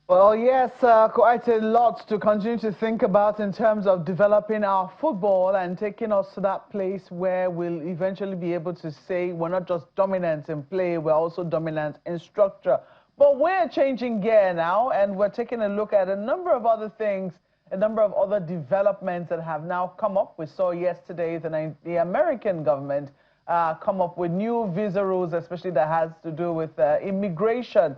Well, yes, quite a lot to continue to think about in terms of developing our football and taking us to that place where we'll eventually be able to say we're not just dominant in play, we're also dominant in structure. But we're changing gear now, and we're taking a look at a number of other things, a number of other developments that have now come up. We saw yesterday the American government come up with new visa rules, especially that has to do with immigration.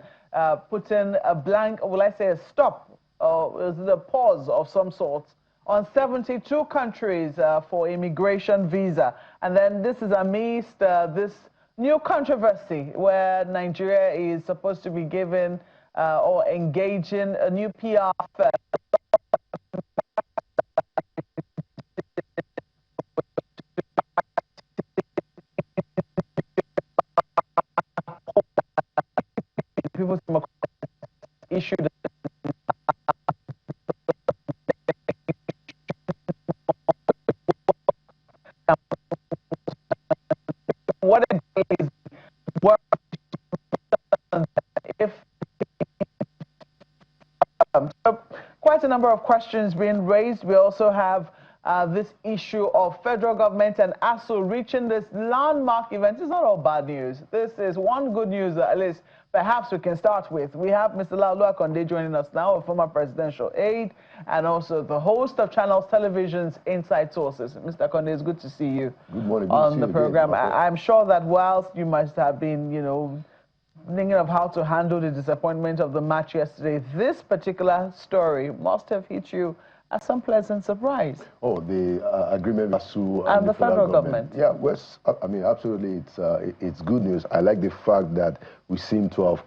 Putting a blank, will I say a stop, or is it a pause of some sort, on 72 countries for immigration visa. And then this is amidst this new controversy where Nigeria is supposed to be given or engaging a new PR firm. People issued what it is work if so quite a number of questions being raised. We also have this issue of federal government and ASUU reaching this landmark event. It's not all bad news. This is one good news that at least perhaps we can start with. We have Mr. Laolu joining us now, a former presidential aide, and also the host of Channels Television's Inside Sources. Mr. Akonde, it's good to see you. Good morning. On the program. I'm sure that whilst you must have been, thinking of how to handle the disappointment of the match yesterday, this particular story must have hit you as some pleasant surprise. Oh, the agreement with ASUU and the federal government. Yeah, Wes, I mean, absolutely, it's good news. I like the fact that we seem to have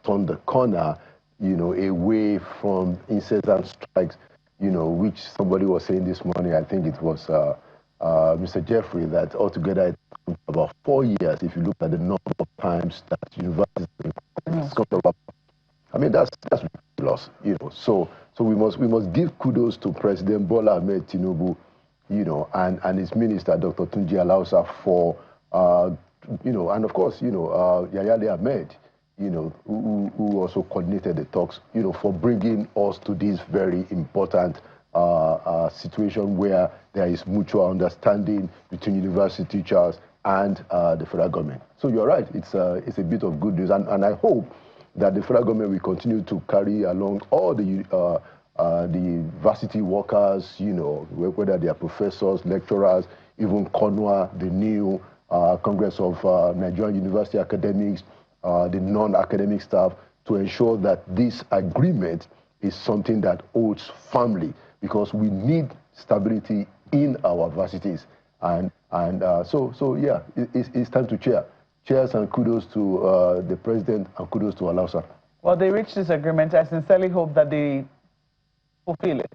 turned the corner, away from incessant strikes, which somebody was saying this morning. I think it was Mr. Jeffrey, that altogether it took about 4 years. If you look at the number of times that universities, I mean, that's ridiculous, So we must give kudos to President Bola Ahmed Tinubu, and his minister, Dr. Tunji Alausa, for, and of course, Yayale Ahmed, who also coordinated the talks, for bringing us to this very important situation where there is mutual understanding between university teachers and the federal government. So you're right, it's a bit of good news, and I hope that the federal government will continue to carry along all the varsity workers, whether they are professors, lecturers, even CONUA, the new Congress of Nigerian University Academics, the non-academic staff, to ensure that this agreement is something that holds firmly, because we need stability in our varsities. And so yeah, it's time to cheer. Cheers and kudos to the president and kudos to Alausa. Well, they reached this agreement. I sincerely hope that they fulfill it.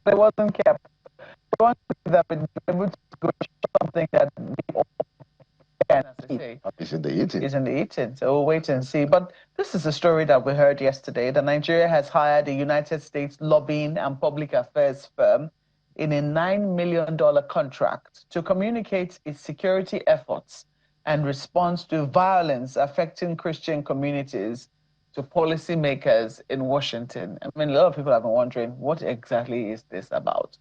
It wasn't kept. I want that we able to go something that we all can, as they say. It's in the eating. It's in the eating, so we'll wait and see. But this is a story that we heard yesterday, that Nigeria has hired a United States lobbying and public affairs firm in a $9 million contract to communicate its security efforts and response to violence affecting Christian communities to policymakers in Washington. I mean, a lot of people have been wondering, what exactly is this about?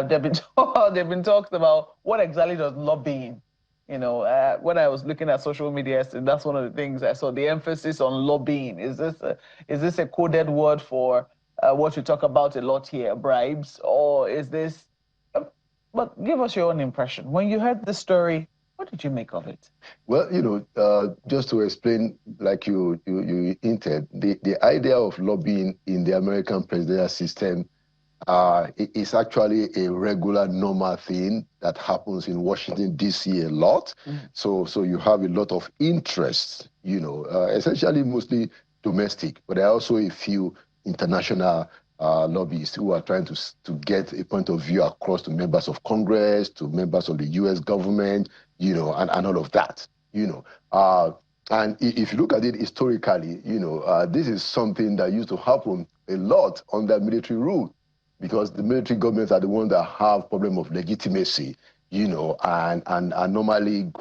They've been talked about what exactly does lobbying. When I was looking at social media, that's one of the things I saw, the emphasis on lobbying. Is this a coded word for what you talk about a lot here, bribes, or is this? But give us your own impression. When you heard the story, what did you make of it? Well, just to explain, like you hinted, the idea of lobbying in the American presidential system is actually a regular, normal thing that happens in Washington, D.C. a lot. So you have a lot of interest, essentially mostly domestic, but there are also a few international lobbyists who are trying to get a point of view across to members of Congress, to members of the U.S. government, and all of that, And if you look at it historically, this is something that used to happen a lot under military rule, because the military governments are the ones that have problem of legitimacy, you know, and normally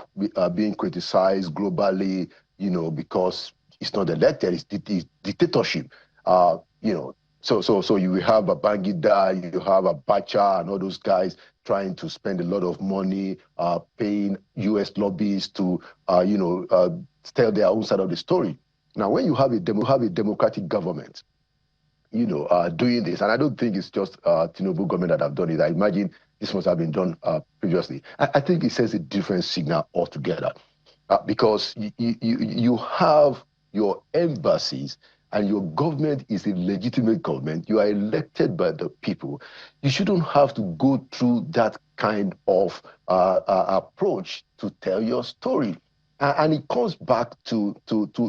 being criticized globally, you know, because it's not elected, it's dictatorship, you know. So you have a Babangida, you have a Bacha, and all those guys trying to spend a lot of money, paying U.S. lobbyists to, you know, tell their own side of the story. Now, when you have a democratic government, you know, doing this, and I don't think it's just Tinubu government that have done it. I imagine this must have been done previously. I think it sends a different signal altogether, because you have your embassies and your government is a legitimate government. You are elected by the people. You shouldn't have to go through that kind of approach to tell your story. And it comes back to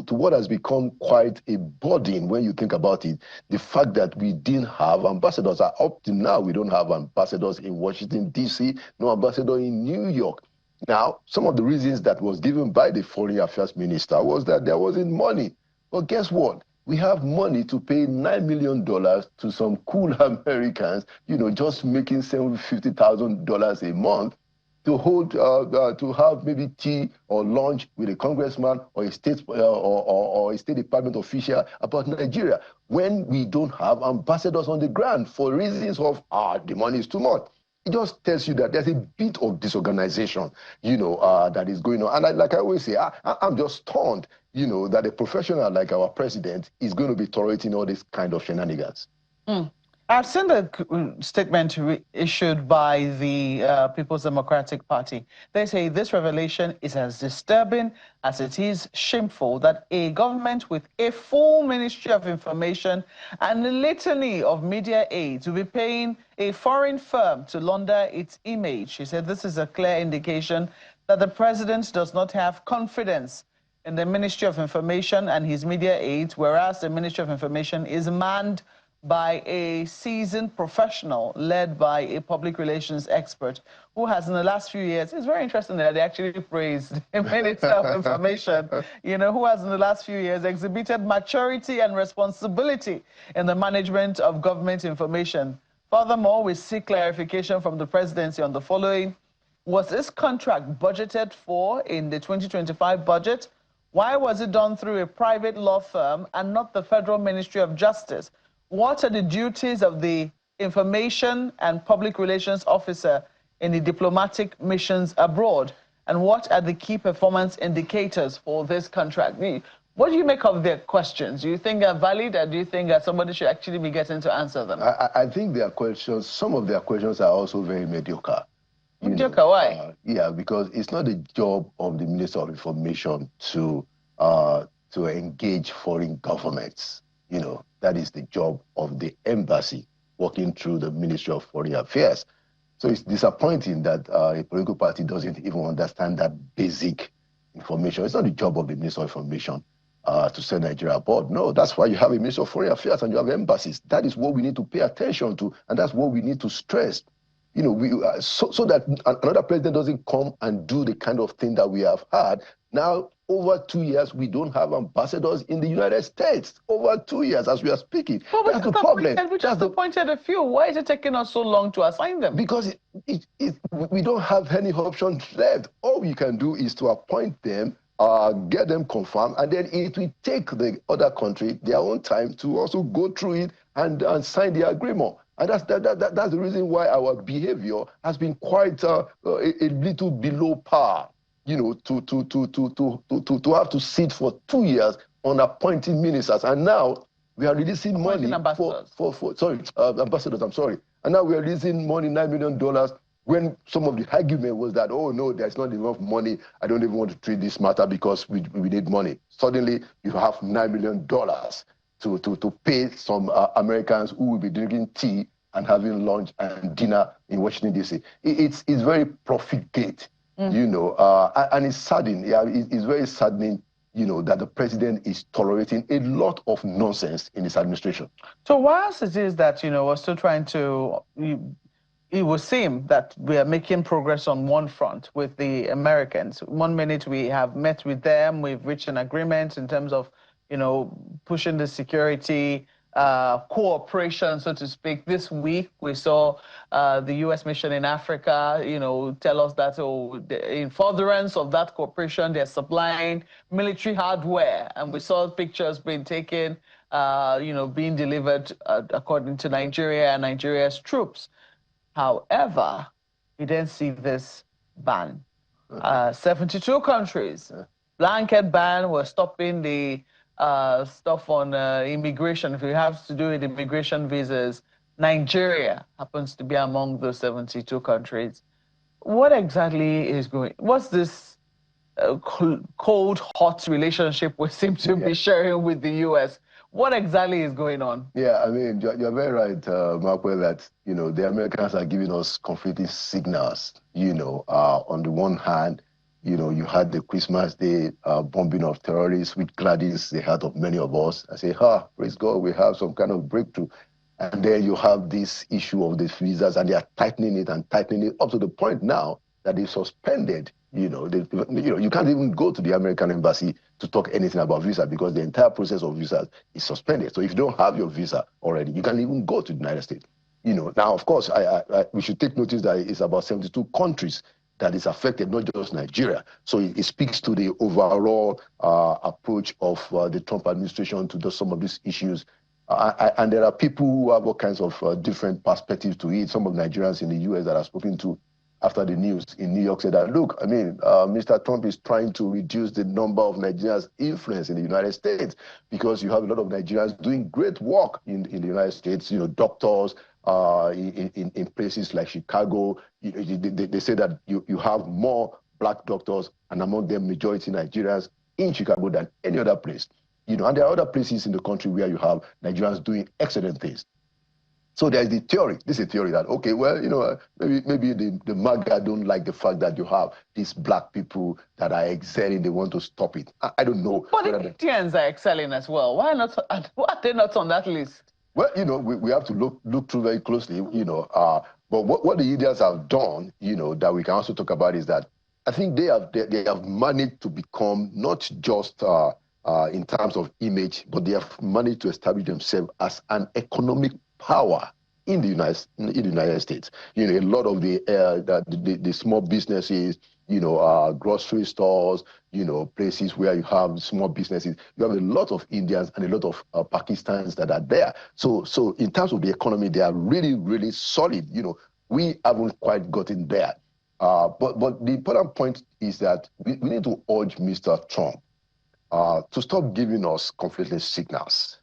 what has become quite a burden when you think about it. The fact that we didn't have ambassadors. Up to now, we don't have ambassadors in Washington, D.C., no ambassador in New York. Now, some of the reasons that was given by the Foreign Affairs Minister was that there wasn't money. But guess what? We have money to pay $9 million to some cool Americans, you know, just making $750,000 a month to hold, to have maybe tea or lunch with a congressman or a state or a State Department official about Nigeria, when we don't have ambassadors on the ground for reasons of, the money is too much. It just tells you that there's a bit of disorganization, you know, that is going on. And like I always say, I'm just stunned, you know, that a professional like our president is going to be tolerating all this kind of shenanigans. I've seen the statement issued by the People's Democratic Party. They say this revelation is as disturbing as it is shameful that a government with a full Ministry of Information and a litany of media aides will be paying a foreign firm to launder its image. She said this is a clear indication that the president does not have confidence in the Ministry of Information and his media aides, whereas the Ministry of Information is manned by a seasoned professional led by a public relations expert who has in the last few years, it's very interesting that they actually praised the Minister of Information, you know, who has in the last few years exhibited maturity and responsibility in the management of government information. Furthermore, we seek clarification from the presidency on the following. Was this contract budgeted for in the 2025 budget? Why was it done through a private law firm and not the Federal Ministry of Justice? What are the duties of the Information and Public Relations Officer in the diplomatic missions abroad? And what are the key performance indicators for this contract? What do you make of their questions? Do you think they're valid, or do you think that somebody should actually be getting to answer them? I think their questions, some of their questions are also very mediocre. Mediocre, why? Yeah, because it's not the job of the Minister of Information to engage foreign governments. You know, that is the job of the embassy working through the Ministry of Foreign Affairs. So it's disappointing that a political party doesn't even understand that basic information. It's not the job of the Minister of Information to send Nigeria abroad. No, that's why you have a Minister of Foreign Affairs and you have embassies. That is what we need to pay attention to, and that's what we need to stress. You know, so that another president doesn't come and do the kind of thing that we have had. Now, over 2 years, we don't have ambassadors in the United States. Over 2 years, as we are speaking. Well, that's the problem. We just appointed a few. Why is it taking us so long to assign them? Because we don't have any options left. All we can do is to appoint them, get them confirmed, and then it will take the other country their own time to also go through it and sign the agreement. And that's the reason why our behavior has been quite a little below par. You know, to have to sit for 2 years on appointing ministers, and now we are releasing money ambassadors. I'm sorry, and now we are releasing money, $9 million. When some of the argument was that, oh no, there's not enough money. I don't even want to treat this matter because we need money. Suddenly, you have $9 million to pay some Americans who will be drinking tea and having lunch and dinner in Washington, D.C. It's very profligate, you know, and it's saddening. Yeah, it's very saddening, you know, that the president is tolerating a lot of nonsense in his administration. So whilst it is that, you know, we're still trying to, it would seem that we are making progress on one front with the Americans. 1 minute we have met with them, we've reached an agreement in terms of, you know, pushing the security cooperation, so to speak. This week, we saw the U.S. mission in Africa, tell us that in furtherance of that cooperation, they're supplying military hardware. And we saw pictures being taken, being delivered according to Nigeria and Nigeria's troops. However, we didn't see this ban. 72 countries, blanket ban. We're stopping the stuff on immigration. If it has to do with immigration visas, Nigeria happens to be among those 72 countries. What exactly is going? What's this cold, hot relationship we seem to be sharing with the U.S.? What exactly is going on? Yeah, I mean, you're very right, Markwell, that, the Americans are giving us conflicting signals. On the one hand, you had the Christmas Day bombing of terrorists, which gladdens the heart of many of us. I say, praise God, we have some kind of breakthrough. And then you have this issue of the visas, and they are tightening it up to the point now that they suspended. You can't even go to the American embassy to talk anything about visa because the entire process of visas is suspended. So if you don't have your visa already, you can't even go to the United States. Now, of course, we should take notice that it's about 72 countries that is affected, not just Nigeria. So it speaks to the overall approach of the Trump administration to some of these issues. And there are people who have all kinds of different perspectives to it. Some of Nigerians in the U.S. that I've spoken to after the news in New York said that, look, I mean, Mr. Trump is trying to reduce the number of Nigerians' influence in the United States because you have a lot of Nigerians doing great work in the United States, doctors in places like Chicago. They say that you have more black doctors, and among them, majority Nigerians in Chicago than any other place. And there are other places in the country where you have Nigerians doing excellent things. So there's the theory. This is a theory that, okay, well, maybe the MAGA don't like the fact that you have these black people that are excelling. They want to stop it. I don't know. But the Indians are excelling as well. Why are they not on that list? Well, we have to look through very closely, but what the Indians have done, that we can also talk about is that I think they have managed to become not just in terms of image, but they have managed to establish themselves as an economic power in the United States. A lot of the small businesses, grocery stores, places where you have small businesses, you have a lot of Indians and a lot of Pakistanis that are there. So in terms of the economy, they are really, really solid. We haven't quite gotten there. But the important point is that we need to urge Mr. Trump to stop giving us conflicting signals.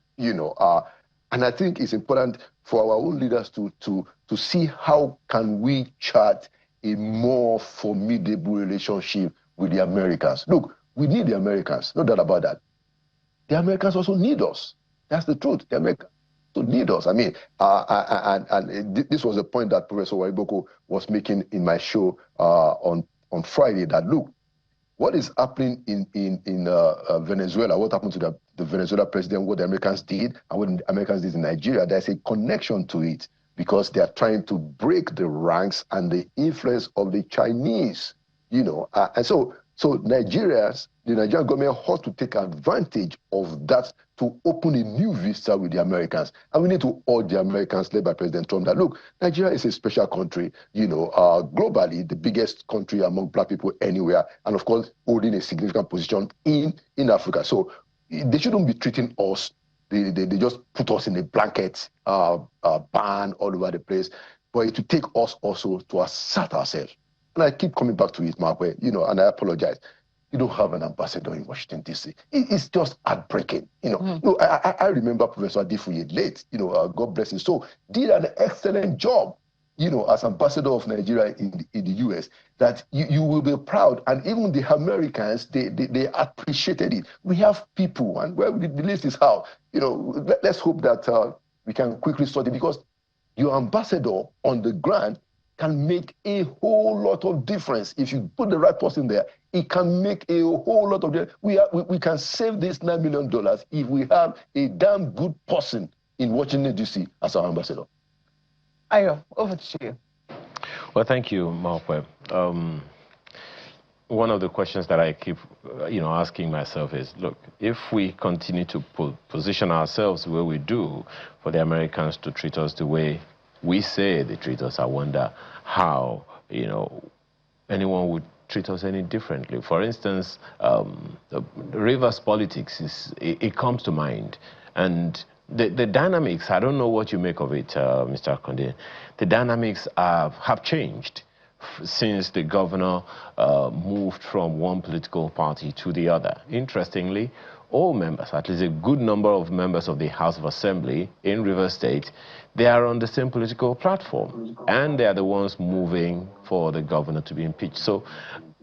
And I think it's important for our own leaders to see how can we chart a more formidable relationship with the Americans. Look, we need the Americans, no doubt about that. The Americans also need us. That's the truth. The Americans also need us. I mean, and this was a point that Professor Waiboko was making in my show on Friday, that look, what is happening in Venezuela, what happened to the Venezuela president, what the Americans did, and what the Americans did in Nigeria, there's a connection to it because they are trying to break the ranks and the influence of the Chinese, and so the Nigerian government ought to take advantage of that to open a new vista with the Americans. And we need to urge the Americans, led by President Trump, that, look, Nigeria is a special country, globally, the biggest country among black people anywhere, and of course, holding a significant position in Africa. So they shouldn't be treating us, they just put us in a blanket ban all over the place, but it will take us also to assert ourselves. And I keep coming back to it, Markwell, and I apologize. You don't have an ambassador in Washington, D.C. It's just heartbreaking. No, I remember Professor Adifuye late, God bless him. So did an excellent job, as ambassador of Nigeria in the U.S., that you will be proud. And even the Americans, they appreciated it. We have people, and well, the list is how, let's hope that we can quickly sort it, because your ambassador on the ground can make a whole lot of difference. If you put the right person there, it can make a whole lot of difference. We can save this $9 million if we have a damn good person in Washington, D.C. as our ambassador. Ayo, over to you. Well, thank you, Markwell. one of the questions that I keep, asking myself is, look, if we continue to position ourselves where we do for the Americans to treat us the way we say they treat us, I wonder how, anyone would treat us any differently. For instance, the Rivers politics, it comes to mind. And the dynamics, I don't know what you make of it, Mr. Akonde. The dynamics have changed since the governor moved from one political party to the other. Interestingly, all members, at least a good number of members of the House of Assembly in Rivers State, they are on the same political platform, and they are the ones moving for the governor to be impeached. So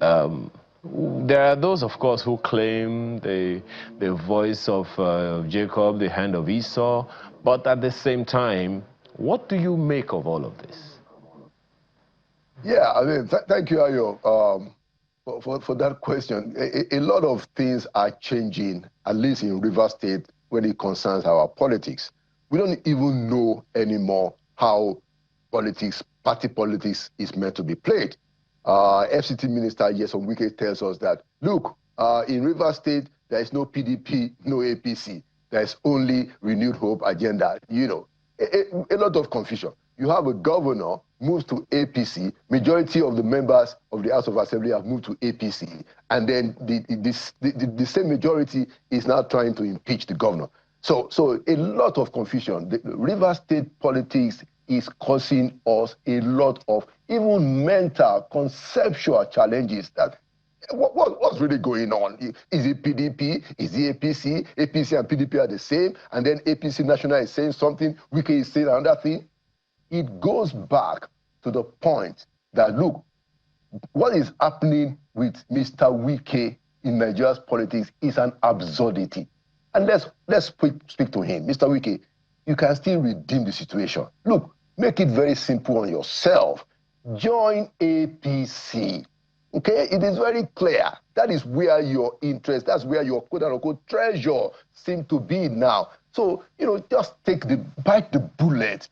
there are those, of course, who claim the voice of Jacob, the hand of Esau, but at the same time, what do you make of all of this? Yeah, I mean, thank you, Ayo, for that question. A lot of things are changing, at least in Rivers State, when it concerns our politics. We don't even know anymore how politics, party politics, is meant to be played. FCT Minister Nyesom Wike tells us that, look, in Rivers State, there is no PDP, no APC. There is only renewed hope agenda. A lot of confusion. You have a governor moves to APC, majority of the members of the House of Assembly have moved to APC, and then the same majority is now trying to impeach the governor. So a lot of confusion. The Rivers State politics is causing us a lot of even mental, conceptual challenges. That what's really going on? Is it PDP? Is it APC? APC and PDP are the same, and then APC National is saying something, Wike is saying another thing. It goes back to the point that, look, what is happening with Mr. Wike in Nigeria's politics is an absurdity. And let's speak to him. Mr. Wike, you can still redeem the situation. Look, make it very simple on yourself. Join APC. Okay? It is very clear. That is where your interest, that's where your quote-unquote treasure seems to be now. So, just bite the bullet.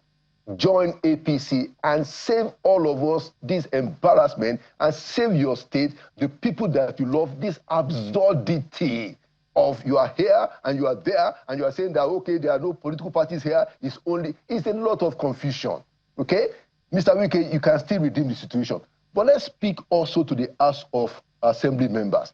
Join APC and save all of us this embarrassment and save your state, the people that you love, this absurdity of you are here and you are there and you are saying that, okay, there are no political parties here. It's a lot of confusion, okay? Mr. Wike, you can still redeem the situation. But let's speak also to the House of Assembly members.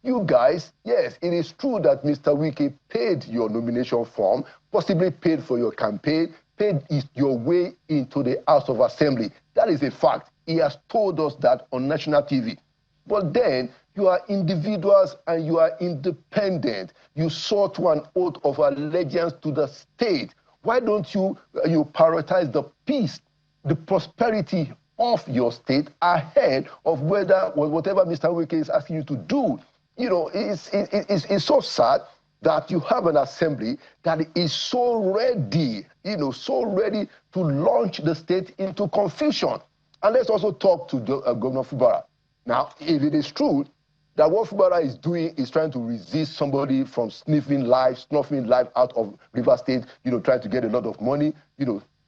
You guys, yes, it is true that Mr. Wike paid your nomination form, possibly paid for your campaign, paid your way into the House of Assembly. That is a fact. He has told us that on national TV. But then you are individuals and you are independent. You swore to an oath of allegiance to the state. Why don't you prioritize the peace, the prosperity of your state ahead of whatever Mr. Wike is asking you to do? It's so sad that you have an assembly that is so ready, so ready to launch the state into confusion. And let's also talk to Governor Fubara. Now, if it is true that what Fubara is doing is trying to resist somebody from snuffing life out of Rivers State, trying to get a lot of money,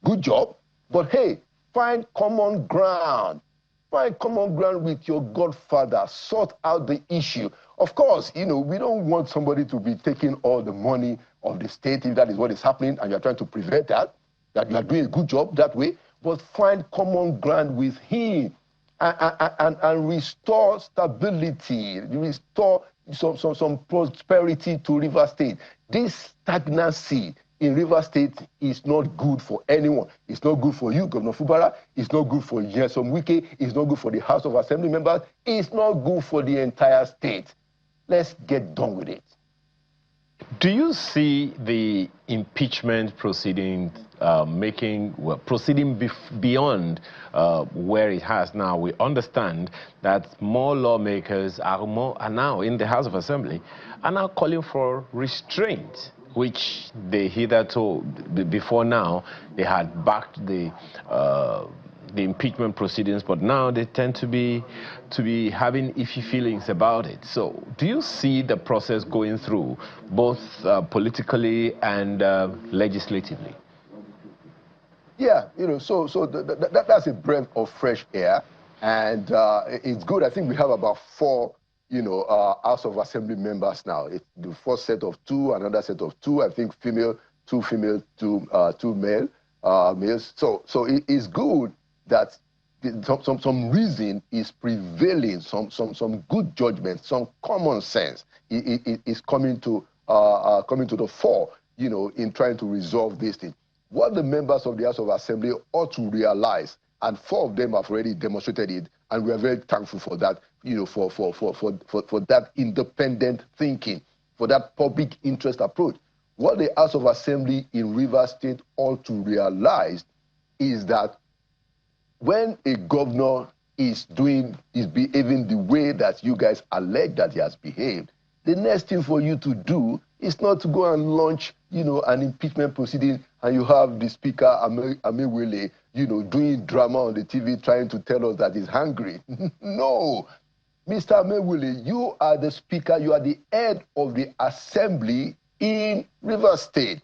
good job. But hey, find common ground. Find common ground with your godfather. Sort out the issue. Of course, we don't want somebody to be taking all the money of the state if that is what is happening and you're trying to prevent that you are doing a good job that way. But find common ground with him and restore stability, restore some prosperity to Rivers State. This stagnancy in Rivers State is not good for anyone. It's not good for you, Governor Fubara. It's not good for Nyesom Wike. It's not good for the House of Assembly members. It's not good for the entire state. Let's get done with it. Do you see the impeachment proceeding proceeding beyond where it has now? We understand that more lawmakers are now in the House of Assembly are now calling for restraint, which they hitherto, before now, they had backed the impeachment proceedings, but now they tend to be having iffy feelings about it. So do you see the process going through, both politically and legislatively? Yeah, so that's a breath of fresh air. And it's good. I think we have about 4, House of Assembly members now. It's the first set of 2, another set of 2. I think female, 2 female, 2 males. So it is good that some reason is prevailing, some good judgment, some common sense is coming to the fore, in trying to resolve this thing. What the members of the House of Assembly ought to realize, and 4 of them have already demonstrated it, and we are very thankful for that, for that independent thinking, for that public interest approach. What the House of Assembly in Rivers State ought to realize is that when a governor is behaving the way that you guys allege that he has behaved, the next thing for you to do is not to go and launch, an impeachment proceeding, and you have the Speaker, Amewele, doing drama on the TV trying to tell us that he's hungry. No. Mr. Amewele, you are the Speaker, you are the head of the Assembly in Rivers State.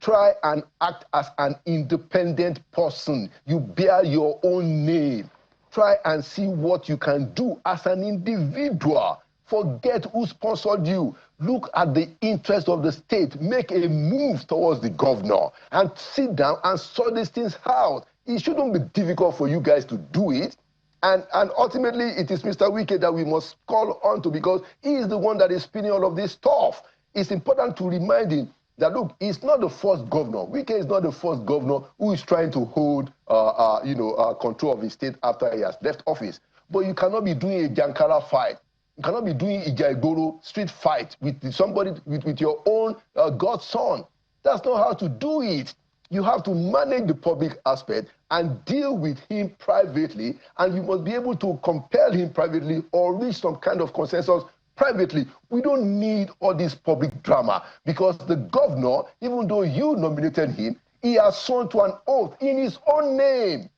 Try and act as an independent person. You bear your own name. Try and see what you can do as an individual. Forget who sponsored you. Look at the interest of the state. Make a move towards the governor and sit down and sort these things out. It shouldn't be difficult for you guys to do it. And ultimately, it is Mr. Wike that we must call on to, because he is the one that is spinning all of this stuff. It's important to remind him that, look, he's not the first governor. Wike is not the first governor who is trying to hold, control of his state after he has left office. But you cannot be doing a Jankara fight. You cannot be doing a Jaigoro street fight with somebody, with your own godson. That's not how to do it. You have to manage the public aspect and deal with him privately, and you must be able to compel him privately or reach some kind of consensus privately. We don't need all this public drama, because the governor, even though you nominated him, he has sworn to an oath in his own name.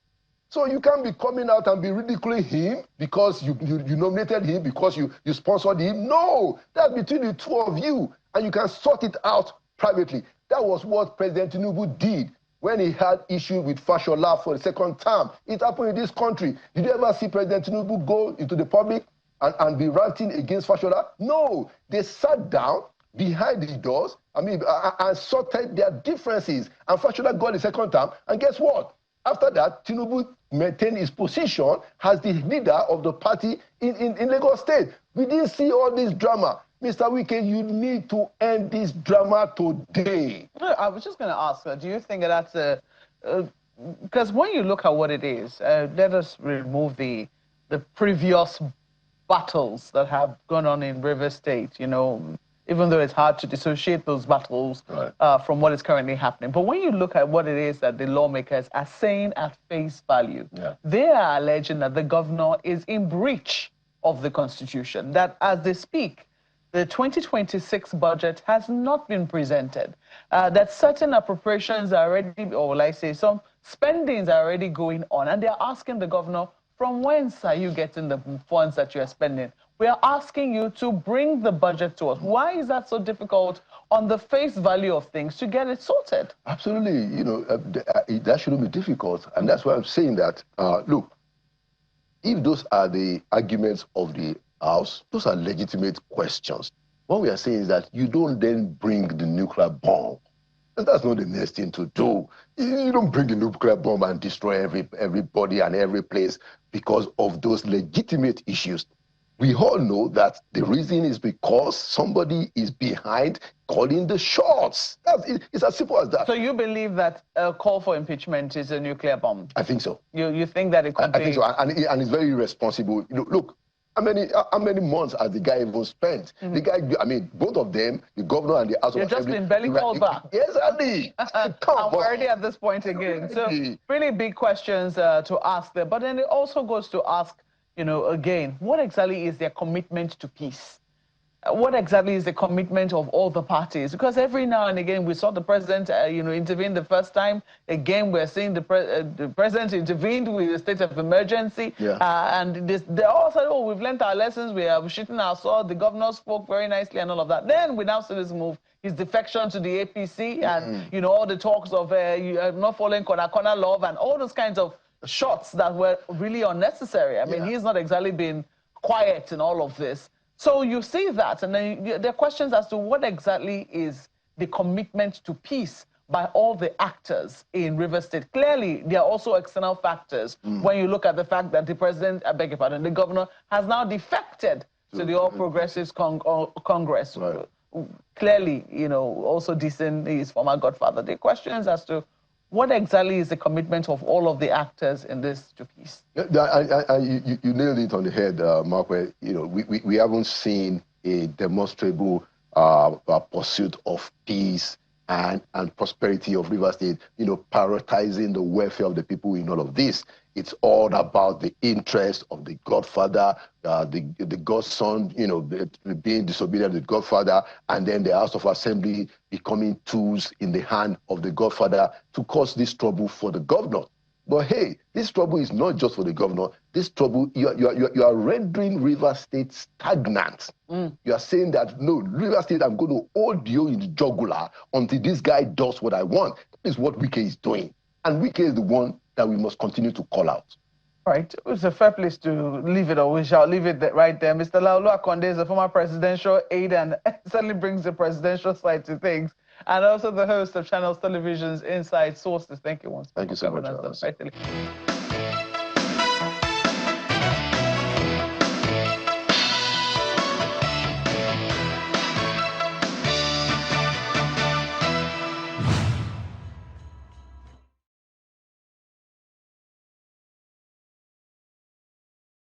So you can't be coming out and be ridiculing him because you nominated him, because you sponsored him. No, that's between the 2 of you, and you can sort it out privately. That was what President Tinubu did when he had issue with Fashola for the 2nd term. It happened in this country. Did you ever see President Tinubu go into the public and be ranting against Fashola? No, they sat down behind the doors, and sorted their differences. And Fashola got the 2nd term, and guess what? After that, Tinubu maintained his position as the leader of the party in Lagos State. We didn't see all this drama. Mr. Wike, you need to end this drama today. I was just going to ask, do you think that's because when you look at what it is, let us remove the previous battles that have gone on in River State, even though it's hard to dissociate those battles from what is currently happening. But when you look at what it is that the lawmakers are saying at face value, they are alleging that the governor is in breach of the Constitution, that as they speak, the 2026 budget has not been presented, that certain appropriations are already, or will I say some spendings are already going on, and they're asking the governor, from whence are you getting the funds that you're spending? We are asking you to bring the budget to us. Why is that so difficult on the face value of things to get it sorted? Absolutely, that shouldn't be difficult, and that's why I'm saying that, look, if those are the arguments of the House, those are legitimate questions. What we are saying is that you don't then bring the nuclear bomb. And that's not the next thing to do. You don't bring the nuclear bomb and destroy everybody and every place because of those legitimate issues. We all know that the reason is because somebody is behind calling the shots. It's as simple as that. So you believe that a call for impeachment is a nuclear bomb? I think so. You think that it could be? I think so, and it's very irresponsible. Look, how many months has the guy even spent? The guy, both of them, the governor and the House of Assembly. You've just been belly called back. Yes, Andy. I'm already at this point again. So really big questions to ask there. But then it also goes to ask, again, what exactly is their commitment to peace? What exactly is the commitment of all the parties? Because every now and again, we saw the president, intervene the first time. Again, we're seeing the president intervened with a state of emergency. And they all said, oh, we've learned our lessons. We are shooting our sword. The governor spoke very nicely and all of that. Then we now see this move, his defection to the APC and, all the talks of not following corner love and all those kinds of shots that were really unnecessary. I mean, he's not exactly been quiet in all of this. So you see that, and then there are questions as to what exactly is the commitment to peace by all the actors in Rivers State. Clearly, there are also external factors when you look at the fact that the president, I beg your pardon, the governor has now defected to the All Progressives Congress. Right. Clearly, you know, also dissing his former godfather. The questions as to what exactly is the commitment of all of the actors in this to peace? You nailed it on the head, Mark, where, you know, we haven't seen a demonstrable pursuit of peace and prosperity of Rivers State, you know, prioritizing the welfare of the people in all of this. It's all about the interest of the godfather, the godson, you know, being disobedient to the godfather, and then the House of Assembly becoming tools in the hand of the godfather to cause this trouble for the governor. But hey, this trouble is not just for the governor. This trouble, you are rendering Rivers State stagnant. You are saying that, no, Rivers State, I'm going to hold you in the jugular until this guy does what I want. That is what Wike is doing. And Wike is the one that we must continue to call out. All right, it's a fair place to leave it, or we shall leave it right there. Mr. Laolu Akonde is a former presidential aide and certainly brings the presidential side to things, and also the host of Channels Television's Inside Sources. Thank you once. Thank you so much.